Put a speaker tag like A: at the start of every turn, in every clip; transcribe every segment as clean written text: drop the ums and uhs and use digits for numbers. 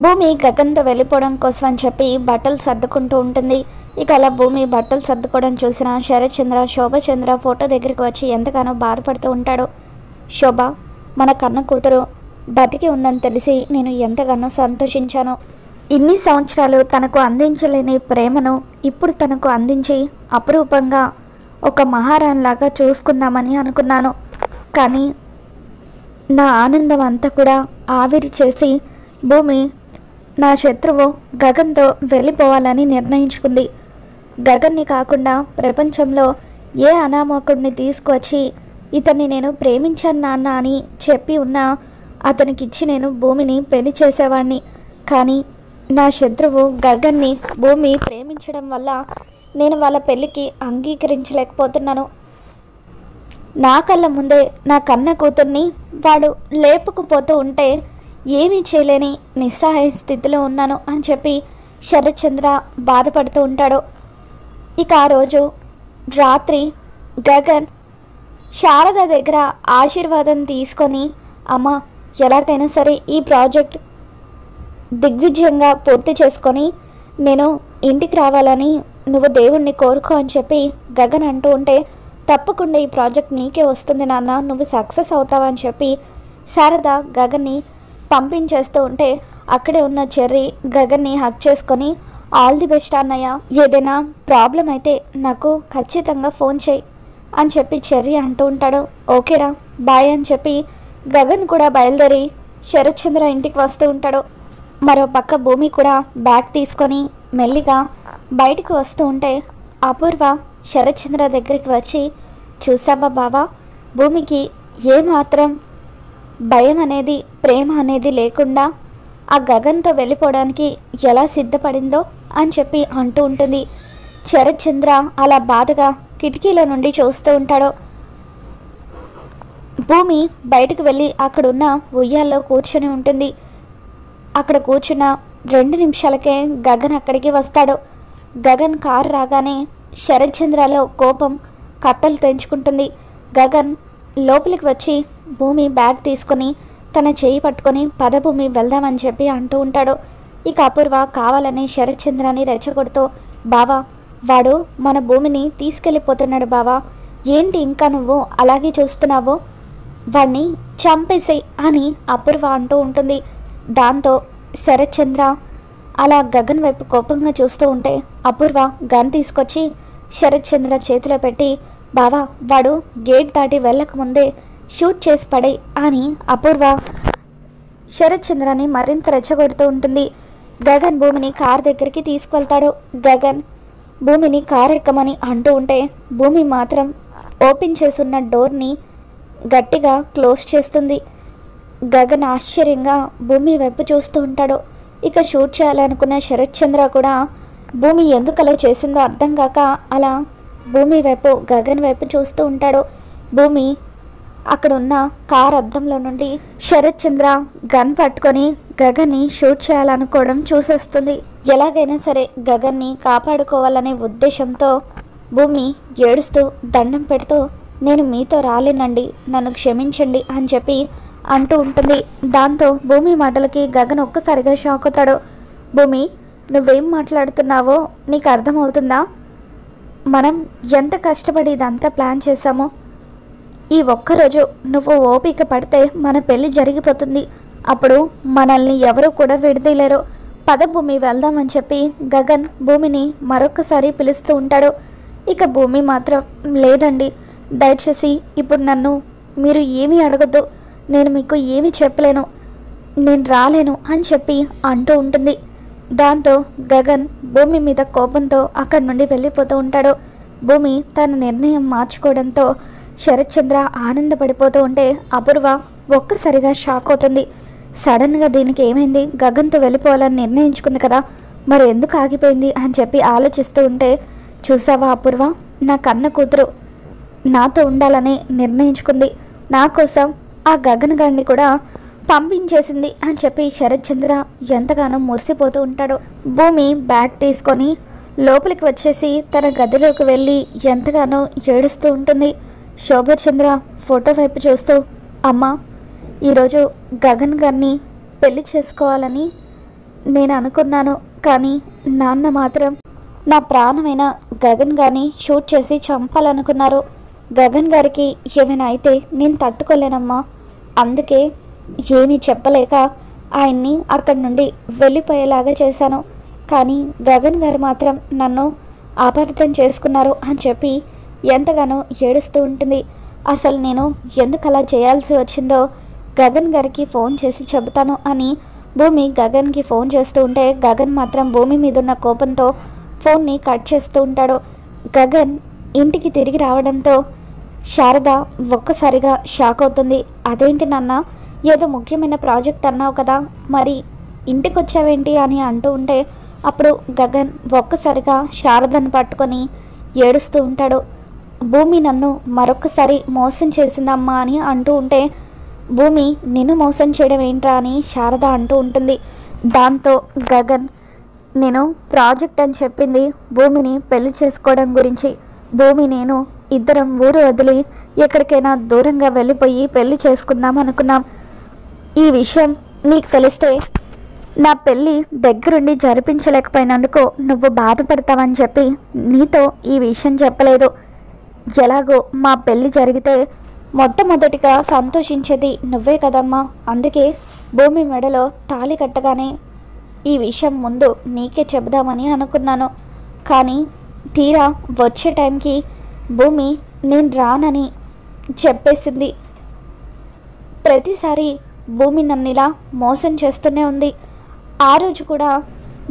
A: భూమి గగన్తో వెళ్ళిపోవడం కోసం అని చెప్పి బట్టలు సర్దుకుంటూ ఉంటుంది. ఇక అలా భూమి బట్టలు సర్దుకోవడం చూసిన శరత్చంద్ర శోభచంద్ర ఫోటో దగ్గరికి వచ్చి ఎంతగానో బాధపడుతూ ఉంటాడు. శోభ, మన కన్న కూతురు బతికి ఉందని తెలిసి నేను ఎంతగానో సంతోషించాను. ఇన్ని సంవత్సరాలు తనకు అందించలేని ప్రేమను ఇప్పుడు తనకు అందించి అపురూపంగా ఒక మహారాణిలాగా చూసుకుందామని అనుకున్నాను. కానీ నా ఆనందం అంతా కూడా ఆవిరి చేసి భూమి నా శత్రువు గగన్తో వెళ్ళిపోవాలని నిర్ణయించుకుంది. గగన్ని కాకుండా ప్రపంచంలో ఏ అనామకుడిని తీసుకువచ్చి ఇతన్ని నేను ప్రేమించాను నాన్న అని చెప్పి ఉన్నా అతనికిచ్చి నేను భూమిని పెళ్లి చేసేవాడిని. కానీ నా శత్రువు గగన్ని భూమి ప్రేమించడం వల్ల నేను వాళ్ళ పెళ్ళికి అంగీకరించలేకపోతున్నాను. నా కళ్ళ ముందే నా కన్న కూతుర్ని వాడు లేపుకుపోతూ ఉంటే ఏమీ చేయలేని నిస్సహాయ స్థితిలో ఉన్నాను అని చెప్పి శరత్చంద్ర బాధపడుతూ ఉంటాడు. ఇక ఆ రోజు రాత్రి గగన్ శారద దగ్గర ఆశీర్వాదం తీసుకొని, అమ్మ ఎలాగైనా సరే ఈ ప్రాజెక్ట్ దిగ్విజయంగా పూర్తి చేసుకొని నేను ఇంటికి రావాలని నువ్వు దేవుణ్ణి కోరుకో అని చెప్పి గగన్ అంటూ ఉంటే, తప్పకుండా ఈ ప్రాజెక్ట్ నీకే వస్తుంది నాన్న, నువ్వు సక్సెస్ అవుతావని చెప్పి శారద గగన్ని పంపించేస్తూ ఉంటే అక్కడే ఉన్న చెర్రీ గగన్ని హక్ చేసుకొని, ఆల్ ది బెస్ట్ అన్నయ్య, ఏదైనా ప్రాబ్లం అయితే నాకు ఖచ్చితంగా ఫోన్ చేయి అని చెప్పి చెర్రీ అంటూ ఉంటాడు. ఓకేరా బాయ్ అని చెప్పి గగన్ కూడా బయలుదేరి శరత్చంద్ర ఇంటికి వస్తూ ఉంటాడు. మరో పక్క భూమి కూడా బ్యాగ్ తీసుకొని మెల్లిగా బయటకు వస్తూ ఉంటే అపూర్వ శరత్చంద్ర దగ్గరికి వచ్చి, చూసావా బావా, భూమికి ఏమాత్రం భయం అనేది ప్రేమ అనేది లేకుండా ఆ గగన్తో వెళ్ళిపోవడానికి ఎలా సిద్ధపడిందో అని చెప్పి అంటూ ఉంటుంది. శరత్చంద్ర అలా బాధగా కిటికీలో నుండి చూస్తూ ఉంటాడు. భూమి బయటకు వెళ్ళి అక్కడున్న ఉయ్యాల్లో కూర్చొని ఉంటుంది. అక్కడ కూర్చున్న 2 నిమిషాలకే గగన్ అక్కడికి వస్తాడు. గగన్ కారు రాగానే శరత్చంద్రలో కోపం కట్టలు తెంచుకుంటుంది. గగన్ లోపలికి వచ్చి భూమి బ్యాగ్ తీసుకొని తన చేయి పట్టుకొని పద భూమి వెళ్దామని చెప్పి అంటూ ఉంటాడు. ఇక అపూర్వ కావాలని శరత్చంద్రని రెచ్చగొడుతూ, బావా వాడు మన భూమిని తీసుకెళ్ళిపోతున్నాడు బావా, ఏంటి ఇంకా నువ్వు అలాగే చూస్తున్నావు, వాడిని చంపేసే అని అపూర్వ అంటూ ఉంటుంది. దాంతో శరత్చంద్ర అలా గగన్ వైపు కోపంగా చూస్తూ ఉంటే అపూర్వ గన్ తీసుకొచ్చి శరత్చంద్ర చేతిలో పెట్టి, బావా వాడు గేట్ దాటి వెళ్ళకముందే షూట్ చేసి పడే అని అపూర్వ శరత్చంద్రని మరింత రెచ్చగొడుతూ ఉంటుంది. గగన్ భూమిని కార్ దగ్గరికి తీసుకువెళ్తాడు. గగన్ భూమిని కార్ ఎక్కమని అంటూ ఉంటే భూమి మాత్రం ఓపెన్ చేసున్న డోర్ని గట్టిగా క్లోజ్ చేస్తుంది. గగన్ ఆశ్చర్యంగా భూమి వైపు చూస్తూ ఉంటాడు. ఇక షూట్ చేయాలనుకున్న శరత్చంద్ర కూడా భూమి ఎందుకు అలా చేసిందో అర్థం కాక అలా భూమి వైపు గగన్ వైపు చూస్తూ ఉంటాడు. భూమి అక్కడ ఉన్న కార్ అద్దంలో నుండి శరత్చంద్ర గన్ పట్టుకొని గగన్ని షూట్ చేయాలనుకోవడం చూసేస్తుంది. ఎలాగైనా సరే గగన్ని కాపాడుకోవాలనే ఉద్దేశంతో భూమి ఏడుస్తూ దండం పెడుతూ, నేను మీతో రాలేనండి, నన్ను క్షమించండి అని చెప్పి అంటూ ఉంటుంది. దాంతో భూమి మాటలకి గగన్ ఒక్కసారిగా షాక్ అవుతాడు. భూమి, నువ్వేం మాట్లాడుతున్నావో నీకు అర్థమవుతుందా? మనం ఎంత కష్టపడి ఇదంతా ప్లాన్ చేశామో, ఈ ఒక్కరోజు నువ్వు ఓపిక పడితే మన పెళ్ళి జరిగిపోతుంది. అప్పుడు మనల్ని ఎవరు కూడా విడదీయలేరు. పద భూమి వెళ్దామని చెప్పి గగన్ భూమిని మరొకసారి పిలుస్తూ ఉంటాడు. ఇక భూమి మాత్రం, లేదండి, దయచేసి ఇప్పుడు నన్ను మీరు ఏమీ అడగద్దు, నేను మీకు ఏమీ చెప్పలేను, నేను రాలేను అని చెప్పి అంటూ ఉంటుంది. దాంతో గగన్ భూమి మీద కోపంతో అక్కడి నుండి వెళ్ళిపోతూ ఉంటాడు. భూమి తన నిర్ణయం మార్చుకోవడంతో శరత్చంద్ర ఆనందపడిపోతూ ఉంటే అపూర్వ ఒక్కసారిగా షాక్ అవుతుంది. సడన్గా దీనికి ఏమైంది, గగన్తో వెళ్ళిపోవాలని నిర్ణయించుకుంది కదా, మరి ఎందుకు ఆగిపోయింది అని చెప్పి ఆలోచిస్తూ ఉంటే, చూసావా అపూర్వ, నా కన్న కూతురు నాతో ఉండాలని నిర్ణయించుకుంది, నా కోసం ఆ గగన్ గారిని కూడా పంపించేసింది అని చెప్పి శరత్చంద్ర ఎంతగానో మురిసిపోతూ ఉంటాడు. భూమి బ్యాగ్ తీసుకొని లోపలికి వచ్చేసి తన గదిలోకి వెళ్ళి ఎంతగానో ఏడుస్తూ ఉంటుంది. శోభచంద్ర ఫోటో వైపు చూస్తూ, అమ్మ ఈరోజు గగన్ గారిని పెళ్లి చేసుకోవాలని నేను అనుకున్నాను. కానీ నాన్న మాత్రం నా ప్రాణమైన గగన్ గారిని షూట్ చేసి చంపాలనుకున్నారు. గగన్ గారికి ఏమైనా అయితే నేను తట్టుకోలేనమ్మా. అందుకే ఏమీ చెప్పలేక ఆయన్ని అక్కడి నుండి వెళ్ళిపోయేలాగా చేశాను. కానీ గగన్ గారు మాత్రం నన్ను అపార్థం చేసుకున్నారు అని చెప్పి ఎంతగానో ఏడుస్తూ ఉంటుంది. అసలు నేను ఎందుకు అలా చేయాల్సి వచ్చిందో గగన్ గారికి ఫోన్ చేసి చెబుతాను అని భూమి గగన్కి ఫోన్ చేస్తూ ఉంటే గగన్ మాత్రం భూమి మీద ఉన్న కోపంతో ఫోన్ని కట్ చేస్తూ ఉంటాడు. గగన్ ఇంటికి తిరిగి రావడంతో శారద ఒక్కసారిగా షాక్ అవుతుంది. అదేంటి నాన్న, ఏదో ముఖ్యమైన ప్రాజెక్ట్ అన్నావు కదా, మరి ఇంటికి వచ్చావేంటి అని అంటూ ఉంటే అప్పుడు గగన్ ఒక్కసారిగా శారదను పట్టుకొని ఏడుస్తూ ఉంటాడు. భూమి నన్ను మరొకసారి మోసం చేసిందమ్మా అని అంటూ ఉంటే భూమి నిన్ను మోసం చేయడం ఏంట్రా అని శారద అంటూ ఉంటుంది. దాంతో గగన్ నేను ప్రాజెక్ట్ అని చెప్పింది భూమిని పెళ్లి చేసుకోవడం గురించి. భూమి నేను ఇద్దరం ఊరు వదిలి ఎక్కడికైనా దూరంగా వెళ్ళిపోయి పెళ్లి చేసుకుందాం అనుకున్నాం. ఈ విషయం నీకు తెలిస్తే నా పెళ్ళి దగ్గరుండి జరిపించలేకపోయినందుకు నువ్వు బాధపడతావని చెప్పి నీతో ఈ విషయం చెప్పలేదు. ఎలాగో మా పెళ్ళి జరిగితే మొట్టమొదటిగా సంతోషించేది నువ్వే కదమ్మా. అందుకే భూమి మెడలో తాళి కట్టగానే ఈ విషయం ముందు నీకే చెబుదామని అనుకున్నాను. కానీ తీరా వచ్చే టైంకి భూమి నేను రానని చెప్పేసింది. ప్రతిసారి భూమి నన్ను ఇలా మోసం చేస్తూనే ఉంది. ఆ రోజు కూడా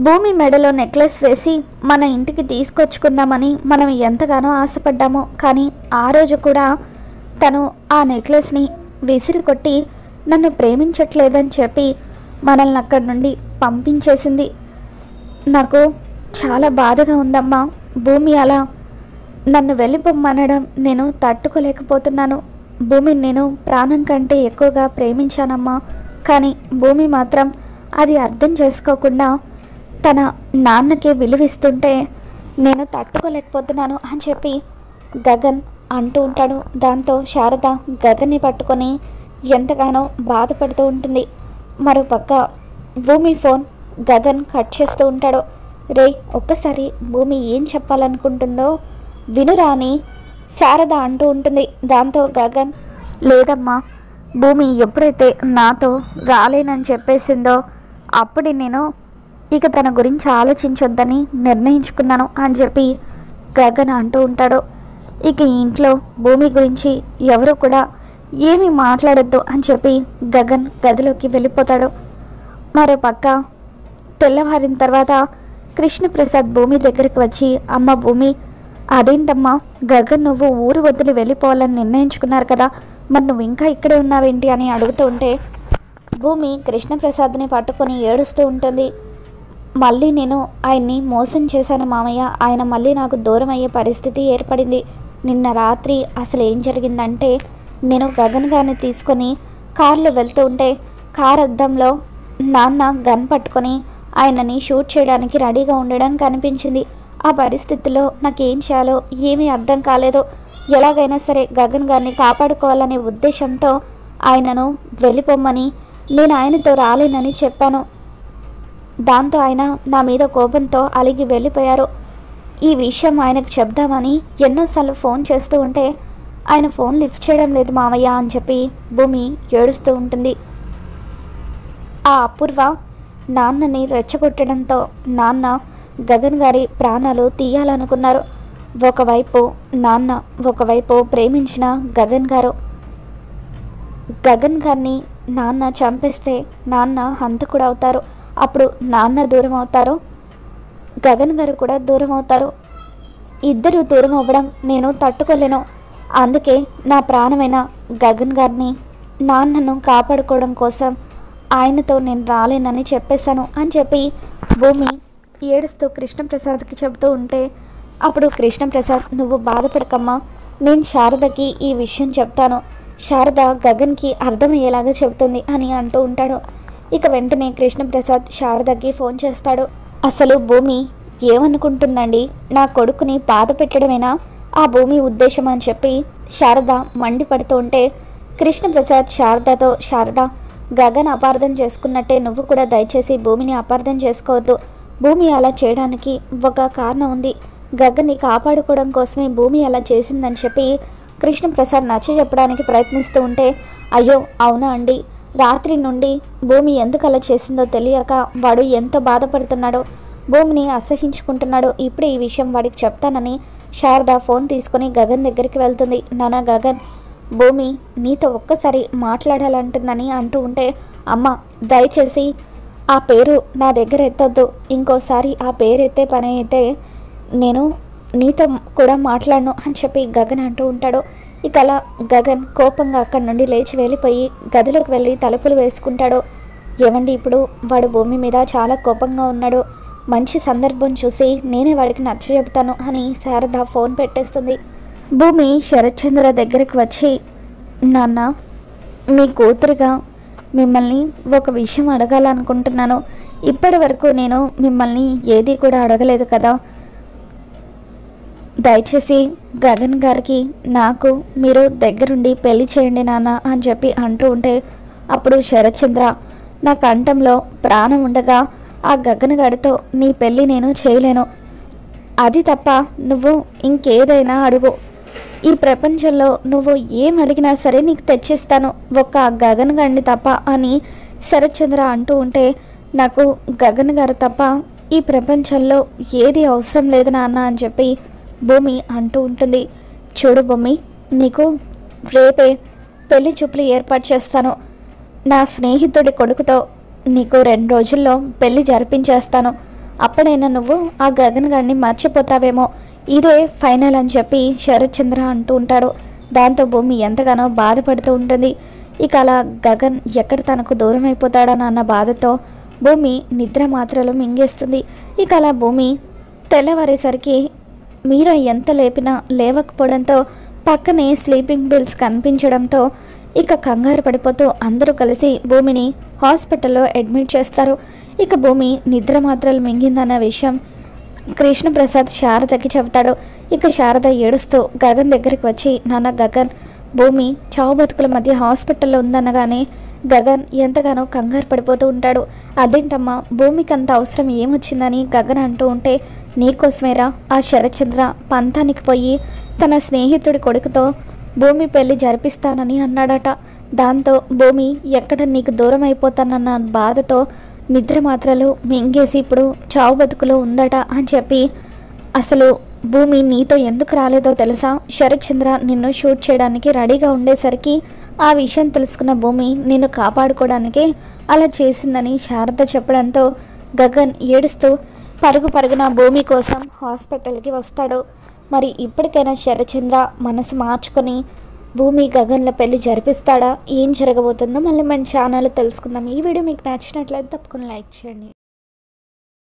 A: భూమి మెడలో నెక్లెస్ వేసి మన ఇంటికి తీసుకొచ్చుకుందామని మనం ఎంతగానో ఆశపడ్డాము. కానీ ఆ రోజు కూడా తను ఆ నెక్లెస్ని విసిరి కొట్టి నన్ను ప్రేమించట్లేదని చెప్పి మనల్ని అక్కడి నుండి పంపించేసింది. నాకు చాలా బాధగా ఉందమ్మా. భూమి అలా నన్ను వెళ్ళిపోమ్మనడం నేను తట్టుకోలేకపోతున్నాను. భూమిని నేను ప్రాణం కంటే ఎక్కువగా ప్రేమించానమ్మా. కానీ భూమి మాత్రం అది అర్థం చేసుకోకుండా తన నాన్నకి విలువిస్తుంటే నేను తట్టుకోలేకపోతున్నాను అని చెప్పి గగన్ అంటూ ఉంటాడు. దాంతో శారద గగన్ని పట్టుకొని ఎంతగానో బాధపడుతూ ఉంటుంది. మరోపక్క భూమి ఫోన్ గగన్ కట్ చేస్తూ ఉంటాడు. రే, ఒక్కసారి భూమి ఏం చెప్పాలనుకుంటుందో వినురా అని శారద అంటూ ఉంటుంది. దాంతో గగన్ లేదమ్మా, భూమి ఎప్పుడైతే నాతో రాలేనని చెప్పేసిందో అప్పుడు నేను ఇక తన గురించి ఆలోచించొద్దని నిర్ణయించుకున్నాను అని చెప్పి గగన్ అంటూ ఉంటాడు. ఇక ఇంట్లో భూమి గురించి ఎవరు కూడా ఏమీ మాట్లాడొద్దు అని చెప్పి గగన్ గదిలోకి వెళ్ళిపోతాడు. మరోపక్క తెల్లవారిన తర్వాత కృష్ణప్రసాద్ భూమి దగ్గరికి వచ్చి అమ్మ భూమి, అదేంటమ్మా గగన్ నువ్వు ఊరు వదిలి వెళ్ళిపోవాలని నిర్ణయించుకున్నారు కదా, మరి నువ్వు ఇంకా ఇక్కడే ఉన్నావేంటి అని అడుగుతూ ఉంటే భూమి కృష్ణప్రసాద్ని పట్టుకొని ఏడుస్తూ ఉంటుంది. మళ్ళీ నేను ఆయన్ని మోసం చేశాను మామయ్య, ఆయన మళ్ళీ నాకు దూరం అయ్యే పరిస్థితి ఏర్పడింది. నిన్న రాత్రి అసలు ఏం జరిగిందంటే నేను గగన్ గారిని తీసుకొని కారులో వెళ్తూ ఉంటే కార్ అద్దంలో నాన్న గన్ పట్టుకొని ఆయనని షూట్ చేయడానికి రెడీగా ఉండడం కనిపించింది. ఆ పరిస్థితిలో నాకేం చేయాలో ఏమీ అర్థం కాలేదు. ఎలాగైనా సరే గగన్ గారిని కాపాడుకోవాలనే ఉద్దేశంతో ఆయనను వెళ్ళిపోమ్మని నేను ఆయనతో రాలేనని చెప్పాను. దాంతో ఆయన నా మీద కోపంతో అలిగి వెళ్ళిపోయారు. ఈ విషయం ఆయనకు చెప్దామని ఎన్నోసార్లు ఫోన్ చేస్తూ ఉంటే ఆయన ఫోన్ లిఫ్ట్ చేయడం లేదు మామయ్య అని చెప్పి భూమి ఏడుస్తూ ఉంటుంది. ఆ అపూర్వ నాన్నని రెచ్చగొట్టడంతో నాన్న గగన్ గారి ప్రాణాలు తీయాలనుకున్నారు. ఒకవైపు నాన్న, ఒకవైపు ప్రేమించిన గగన్ గారు. గగన్ గారిని నాన్న చంపేస్తే నాన్న హంతకుడు అవుతారు. అప్పుడు నాన్న దూరం అవుతారు, గగన్ గారు కూడా దూరం అవుతారు. ఇద్దరు దూరం అవ్వడం నేను తట్టుకోలేను. అందుకే నా ప్రాణమైన గగన్ గారిని నాన్నను కాపాడుకోవడం కోసం ఆయనతో నేను రాలేనని చెప్పేశాను అని చెప్పి భూమి ఏడుస్తూ కృష్ణప్రసాద్కి చెబుతూ ఉంటే అప్పుడు కృష్ణప్రసాద్ నువ్వు బాధపడకమ్మా, నేను శారదకి ఈ విషయం చెప్తాను, శారద గగన్కి అర్థమయ్యేలాగా చెబుతుంది అని అంటూ ఉంటాడు. ఇక వెంటనే కృష్ణప్రసాద్ శారదకి ఫోన్ చేస్తాడు. అసలు భూమి ఏమనుకుంటుందండి, నా కొడుకుని బాధ పెట్టడమేనా ఆ భూమి ఉద్దేశం అని చెప్పి శారద మండిపడుతూ ఉంటే కృష్ణప్రసాద్ శారదతో శారద గగన్ అపార్థం చేసుకున్నట్టే నువ్వు కూడా దయచేసి భూమిని అపార్థం చేసుకోవద్దు. భూమి అలా చేయడానికి ఒక కారణం ఉంది. గగన్ని కాపాడుకోవడం కోసమే భూమి అలా చేసిందని చెప్పి కృష్ణప్రసాద్ నచ్చ చెప్పడానికి ప్రయత్నిస్తూ ఉంటే, అయ్యో అవునా అండి, రాత్రి నుండి భూమి ఎందుకు అలా చేసిందో తెలియక వాడు ఎంతో బాధపడుతున్నాడో, భూమిని అసహించుకుంటున్నాడో. ఇప్పుడు ఈ విషయం వాడికి చెప్తానని శారద ఫోన్ తీసుకొని గగన్ దగ్గరికి వెళ్తుంది. నాన్న గగన్, భూమి నీతో ఒక్కసారి మాట్లాడాలంటుందని అంటూ ఉంటే, అమ్మ దయచేసి ఆ పేరు నా దగ్గర ఎత్తొద్దు. ఇంకోసారి ఆ పేరు ఎత్తే పని అయితే నేను నీతో కూడా మాట్లాడను అని చెప్పి గగన్ అంటూ ఉంటాడు. ఇక అలా గగన్ కోపంగా అక్కడి నుండి లేచి వెళ్ళిపోయి గదిలోకి వెళ్ళి తలుపులు వేసుకుంటాడు. ఏమండి, ఇప్పుడు వాడు భూమి మీద చాలా కోపంగా ఉన్నాడు. మంచి సందర్భం చూసి నేనే వాడికి నచ్చ చెబుతాను అని శారద ఫోన్ పెట్టేస్తుంది. భూమి శరత్చంద్ర దగ్గరికి వచ్చి, నాన్న మీ కూతురుగా మిమ్మల్ని ఒక విషయం అడగాలనుకుంటున్నాను. ఇప్పటి వరకు నేను మిమ్మల్ని ఏది కూడా అడగలేదు కదా. దయచేసి గగన్ గారికి నాకు మీరు దగ్గరుండి పెళ్లి చేయండి నాన్న అని చెప్పి అంటూ ఉంటే, అప్పుడు శరత్చంద్ర, నా కంఠంలో ప్రాణం ఉండగా ఆ గగన్ గారితో నీ పెళ్ళి నేను చేయలేను. అది తప్ప నువ్వు ఇంకేదైనా అడుగు, ఈ ప్రపంచంలో నువ్వు ఏం అడిగినా సరే నీకు తెచ్చిస్తాను, ఒక్క గగన్ గారిని తప్ప అని శరత్చంద్ర అంటూ ఉంటే, నాకు గగన్ గారు తప్ప ఈ ప్రపంచంలో ఏది అవసరం లేదు నాన్న అని చెప్పి భూమి అంటూ ఉంటుంది. చూడు భూమి, నీకు రేపే పెళ్లి చూపులు ఏర్పాటు చేస్తాను. నా స్నేహితుడి కొడుకుతో నీకు 2 రోజుల్లో పెళ్లి జరిపించేస్తాను. అప్పుడైనా నువ్వు ఆ గగన్ గారిని మర్చిపోతావేమో, ఇదే ఫైనల్ అని చెప్పి శరత్చంద్ర అంటూ ఉంటాడు. దాంతో భూమి ఎంతగానో బాధపడుతూ ఉంటుంది. ఇక అలా గగన్ ఎక్కడ తనకు దూరం అయిపోతాడన్న బాధతో భూమి నిద్ర మాత్రలు మింగేస్తుంది. ఇక అలా భూమి తెల్లవారేసరికి మీరా ఎంత లేపినా లేవకపోవడంతో పక్కనే స్లీపింగ్ బిల్స్ కనిపించడంతో ఇక కంగారు పడిపోతూ అందరూ కలిసి భూమిని హాస్పిటల్లో అడ్మిట్ చేస్తారు. ఇక భూమి నిద్ర మాత్రలు మింగిందన్న విషయం కృష్ణప్రసాద్ శారదకి చెబుతాడు. ఇక శారద ఏడుస్తూ గగన్ దగ్గరికి వచ్చి, నాన్న గగన్, భూమి చావు బతుకుల మధ్య హాస్పిటల్లో ఉందనగానే గగన్ ఎంతగానో కంగారు పడిపోతూ ఉంటాడు. అదేంటమ్మా, భూమికి అంత అవసరం ఏమొచ్చిందని గగన్ అంటూ ఉంటే, నీకోసమేరా ఆ శరత్చంద్ర పంతానికి పోయి తన స్నేహితుడి కొడుకుతో భూమి పెళ్లి జరిపిస్తానని అన్నాడట. దాంతో భూమి ఎక్కడ నీకు దూరం అయిపోతానన్న బాధతో నిద్ర మాత్రలు మింగేసి ఇప్పుడు చావు బతుకులో ఉందట అని చెప్పి, అసలు భూమి నీతో ఎందుకు రాలేదో తెలుసా, శరత్చంద్ర నిన్ను షూట్ చేయడానికి రెడీగా ఉండేసరికి ఆ విషయం తెలుసుకున్న భూమి నిన్ను కాపాడుకోవడానికే అలా చేసిందని శారద చెప్పడంతో గగన్ ఏడుస్తూ పరుగున భూమి కోసం హాస్పిటల్కి వస్తాడు. మరి ఇప్పటికైనా శరత్చంద్ర మనసు మార్చుకొని భూమి గగన్ల పెళ్లి జరిపిస్తాడా, ఏం జరగబోతుందో మళ్ళీ మన ఛానల్ తెలుసుకుందాం. ఈ వీడియో మీకు నచ్చినట్లయితే తప్పకుండా లైక్ చేయండి.